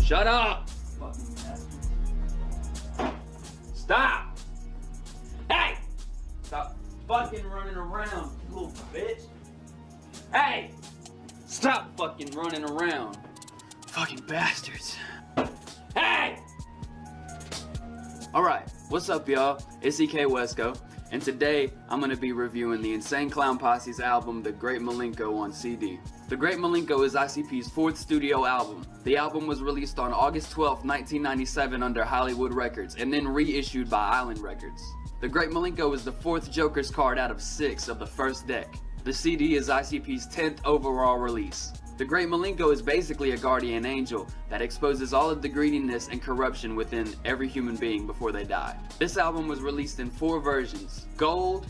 Shut up! Fucking bastards. Stop! Hey! Stop fucking running around, you little bitch. Hey! Stop fucking running around. Fucking bastards. Hey! Alright, what's up y'all? It's EKwesco, and today I'm gonna be reviewing the Insane Clown Posse's album, The Great Milenko, on CD. The Great Milenko is ICP's fourth studio album. The album was released on August 12, 1997 under Hollywood Records, and then reissued by Island Records. The Great Milenko is the fourth Joker's card out of 6 of the first deck. The CD is ICP's 10th overall release. The Great Milenko is basically a guardian angel that exposes all of the greediness and corruption within every human being before they die. This album was released in 4 versions: gold,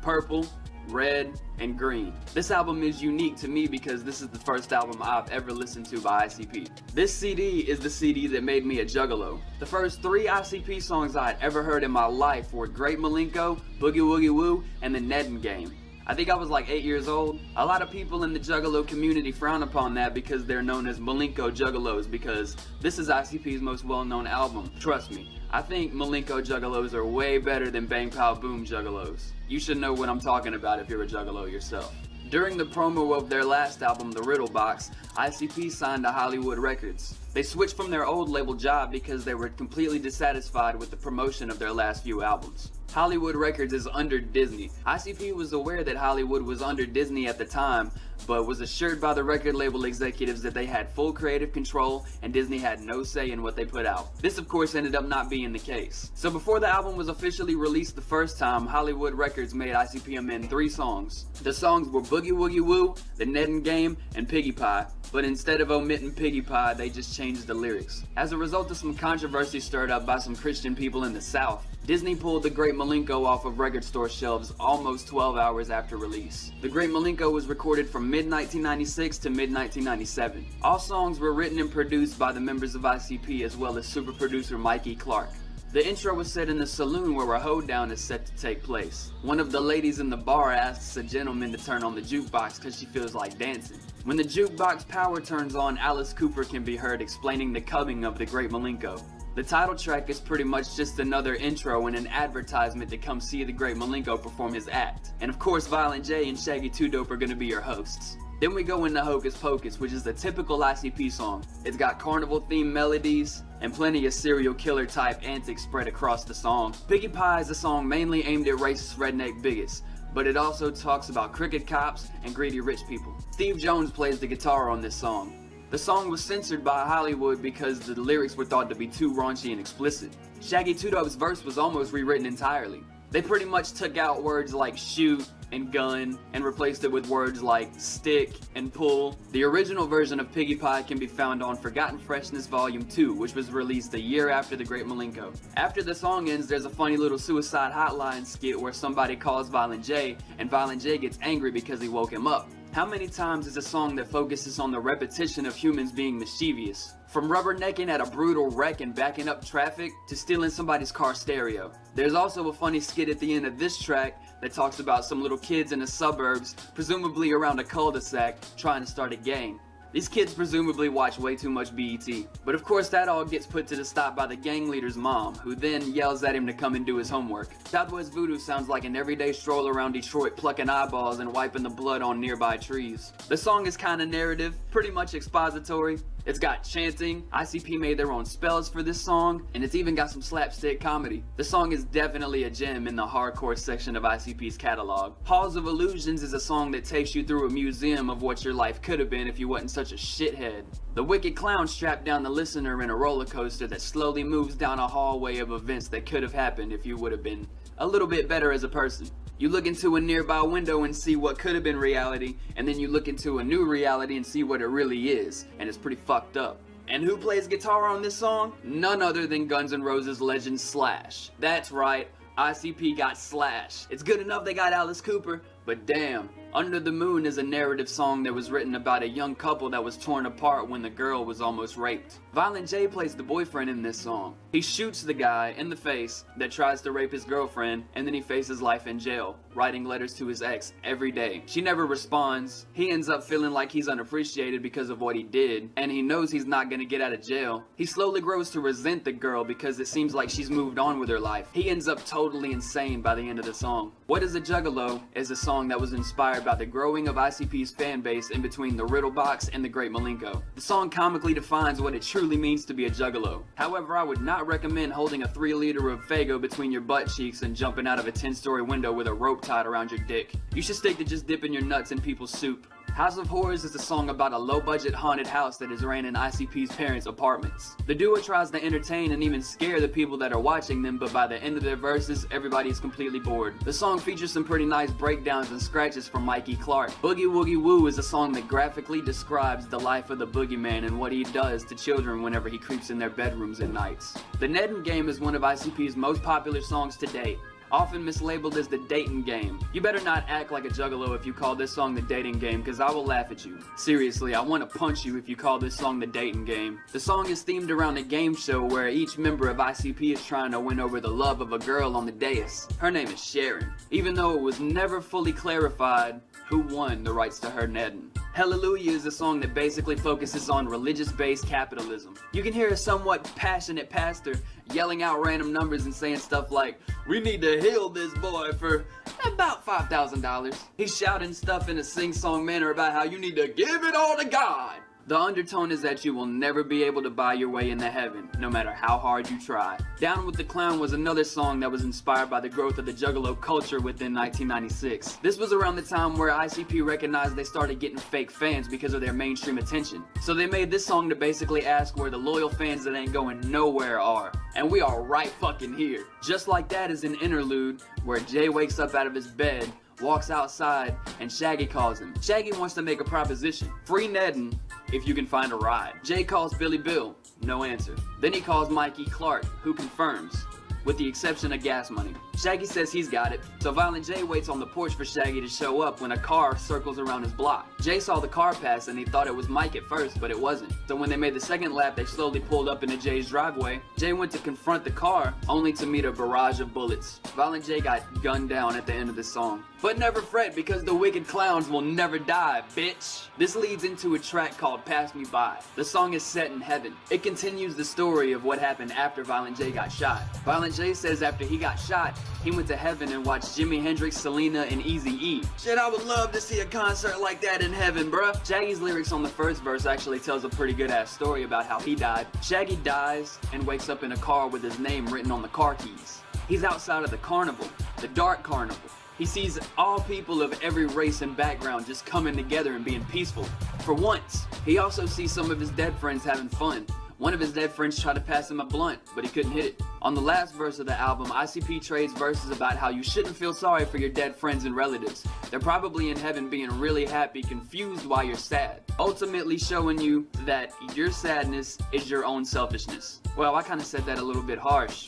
purple, red, and green. This album is unique to me because this is the first album I've ever listened to by ICP. This CD is the CD that made me a juggalo. The first 3 ICP songs I had ever heard in my life were Great Milenko, Boogie Woogie Woo, and The Netting Game. I think I was like 8 years old. A lot of people in the Juggalo community frown upon that because they're known as Milenko Juggalos, because this is ICP's most well-known album. Trust me, I think Milenko Juggalos are way better than Bang Pow Boom Juggalos. You should know what I'm talking about if you're a Juggalo yourself. During the promo of their last album, The Riddle Box, ICP signed to Hollywood Records. They switched from their old label job because they were completely dissatisfied with the promotion of their last few albums. Hollywood Records is under Disney. ICP was aware that Hollywood was under Disney at the time, but was assured by the record label executives that they had full creative control and Disney had no say in what they put out. This of course ended up not being the case. So before the album was officially released the first time, Hollywood Records made ICP amend 3 songs. The songs were Boogie Woogie Woo, The Netting Game, and Piggy Pie, but instead of omitting Piggy Pie, they just changed the lyrics. As a result of some controversy stirred up by some Christian people in the South, Disney pulled The Great Milenko off of record store shelves almost 12 hours after release. The Great Milenko was recorded from mid-1996 to mid-1997. All songs were written and produced by the members of ICP as well as super producer Mikey Clark. The intro was set in the saloon where a hoedown is set to take place. One of the ladies in the bar asks a gentleman to turn on the jukebox because she feels like dancing. When the jukebox power turns on, Alice Cooper can be heard explaining the coming of the Great Milenko. The title track is pretty much just another intro and an advertisement to come see the Great Milenko perform his act. And of course Violent J and Shaggy 2 Dope are gonna be your hosts. Then we go into Hocus Pocus, which is the typical ICP song. It's got carnival themed melodies and plenty of serial killer type antics spread across the song. Piggy Pie is a song mainly aimed at racist redneck bigots, but it also talks about crooked cops and greedy rich people. Steve Jones plays the guitar on this song. The song was censored by Hollywood because the lyrics were thought to be too raunchy and explicit. Shaggy 2 Dope's verse was almost rewritten entirely. They pretty much took out words like shoot and gun and replaced it with words like stick and pull. The original version of Piggy Pie can be found on Forgotten Freshness Volume 2, which was released a year after The Great Milenko. After the song ends, there's a funny little suicide hotline skit where somebody calls Violent J, and Violent J gets angry because he woke him up. How many times is a song that focuses on the repetition of humans being mischievous? From rubbernecking at a brutal wreck and backing up traffic to stealing somebody's car stereo. There's also a funny skit at the end of this track that talks about some little kids in the suburbs, presumably around a cul-de-sac, trying to start a gang. These kids presumably watch way too much BET. But of course that all gets put to the stop by the gang leader's mom, who then yells at him to come and do his homework. Southwest Voodoo sounds like an everyday stroll around Detroit plucking eyeballs and wiping the blood on nearby trees. The song is kinda narrative, pretty much expository. It's got chanting, ICP made their own spells for this song, and it's even got some slapstick comedy. The song is definitely a gem in the hardcore section of ICP's catalog. Halls of Illusions is a song that takes you through a museum of what your life could have been if you wasn't such a shithead. The Wicked Clown strapped down the listener in a roller coaster that slowly moves down a hallway of events that could have happened if you would have been a little bit better as a person. You look into a nearby window and see what could have been reality, and then you look into a new reality and see what it really is, and it's pretty fucked up. And who plays guitar on this song? None other than Guns N' Roses legend Slash. That's right, ICP got Slash. It's good enough they got Alice Cooper, but damn. Under the Moon is a narrative song that was written about a young couple that was torn apart when the girl was almost raped. Violent J plays the boyfriend in this song. He shoots the guy in the face that tries to rape his girlfriend, and then he faces life in jail. writing letters to his ex every day. She never responds. He ends up feeling like he's unappreciated because of what he did, and he knows he's not gonna get out of jail. He slowly grows to resent the girl because it seems like she's moved on with her life. He ends up totally insane by the end of the song. What is a Juggalo is a song that was inspired by the growing of ICP's fan base in between the Riddle Box and the Great Milenko. The song comically defines what it truly means to be a Juggalo. However, I would not recommend holding a 3-liter of Faygo between your butt cheeks and jumping out of a 10-story window with a rope tied around your dick. You should stick to just dipping your nuts in people's soup. House of Horrors is a song about a low-budget haunted house that is ran in ICP's parents' apartments. The duo tries to entertain and even scare the people that are watching them, but by the end of their verses, everybody is completely bored. The song features some pretty nice breakdowns and scratches from Mikey Clark. Boogie Woogie Woo is a song that graphically describes the life of the boogeyman and what he does to children whenever he creeps in their bedrooms at nights. The Netting Game is one of ICP's most popular songs to date, often mislabeled as the dating game. You better not act like a Juggalo if you call this song the dating game, cause I will laugh at you. Seriously, I want to punch you if you call this song the dating game. The song is themed around a game show where each member of ICP is trying to win over the love of a girl on the dais. Her name is Sharon, even though it was never fully clarified who won the rights to her netting. Hallelujah is a song that basically focuses on religious-based capitalism. You can hear a somewhat passionate pastor yelling out random numbers and saying stuff like, "We need to heal this boy for about $5,000. He's shouting stuff in a sing-song manner about how you need to give it all to God. The undertone is that you will never be able to buy your way into heaven, no matter how hard you try. Down with the Clown was another song that was inspired by the growth of the Juggalo culture within 1996. This was around the time where ICP recognized they started getting fake fans because of their mainstream attention. So they made this song to basically ask where the loyal fans that ain't going nowhere are. And we are right fucking here. Just Like That is an interlude where Jay wakes up out of his bed, walks outside, and Shaggy calls him. Shaggy wants to make a proposition. Free netting if you can find a ride. Jay calls Billy Bill. No answer. Then he calls Mikey Clark, who confirms, with the exception of gas money. Shaggy says he's got it, so Violent J waits on the porch for Shaggy to show up when a car circles around his block. Jay saw the car pass and he thought it was Mike at first, but it wasn't. So when they made the second lap, they slowly pulled up into Jay's driveway. Jay went to confront the car, only to meet a barrage of bullets. Violent J got gunned down at the end of the song. But never fret, because the wicked clowns will never die, bitch. This leads into a track called Pass Me By. The song is set in heaven. It continues the story of what happened after Violent J got shot. Violent J says after he got shot, he went to heaven and watched Jimi Hendrix, Selena, and Eazy-E. Shit, I would love to see a concert like that in heaven, bruh. Shaggy's lyrics on the first verse actually tells a pretty good ass story about how he died. Shaggy dies and wakes up in a car with his name written on the car keys. He's outside of the carnival, the dark carnival. He sees all people of every race and background just coming together and being peaceful. For once. He also sees some of his dead friends having fun. One of his dead friends tried to pass him a blunt, but he couldn't hit it. On the last verse of the album, ICP trades verses about how you shouldn't feel sorry for your dead friends and relatives. They're probably in heaven being really happy, confused why you're sad. Ultimately showing you that your sadness is your own selfishness. Well, I kind of said that a little bit harsh.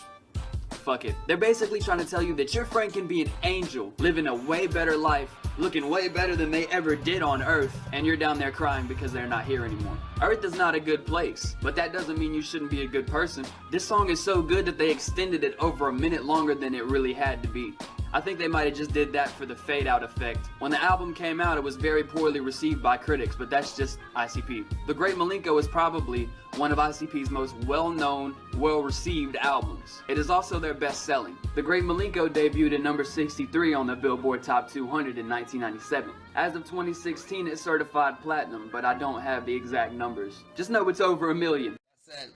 Fuck it. They're basically trying to tell you that your friend can be an angel, living a way better life, looking way better than they ever did on Earth, and you're down there crying because they're not here anymore. Earth is not a good place, but that doesn't mean you shouldn't be a good person. This song is so good that they extended it over a minute longer than it really had to be. I think they might have just did that for the fade out effect. When the album came out, it was very poorly received by critics, but that's just ICP. The Great Milenko is probably one of ICP's most well-known, well-received albums. It is also their best-selling. The Great Milenko debuted at number 63 on the Billboard Top 200 in 1997. As of 2016, it's certified platinum, but I don't have the exact numbers. Just know it's over 1 million.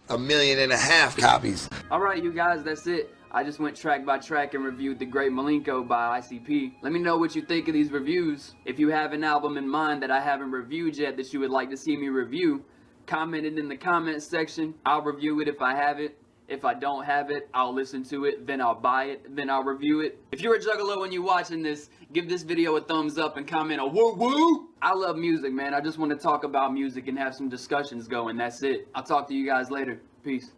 1.5 million copies. Alright, you guys, that's it. I just went track by track and reviewed The Great Milenko by ICP. Let me know what you think of these reviews. If you have an album in mind that I haven't reviewed yet that you would like to see me review, comment it in the comment section. I'll review it if I have it. If I don't have it, I'll listen to it, then I'll buy it, then I'll review it. If you're a Juggalo and you're watching this, give this video a thumbs up and comment a woo woo. I love music, man. I just want to talk about music and have some discussions going. That's it. I'll talk to you guys later. Peace.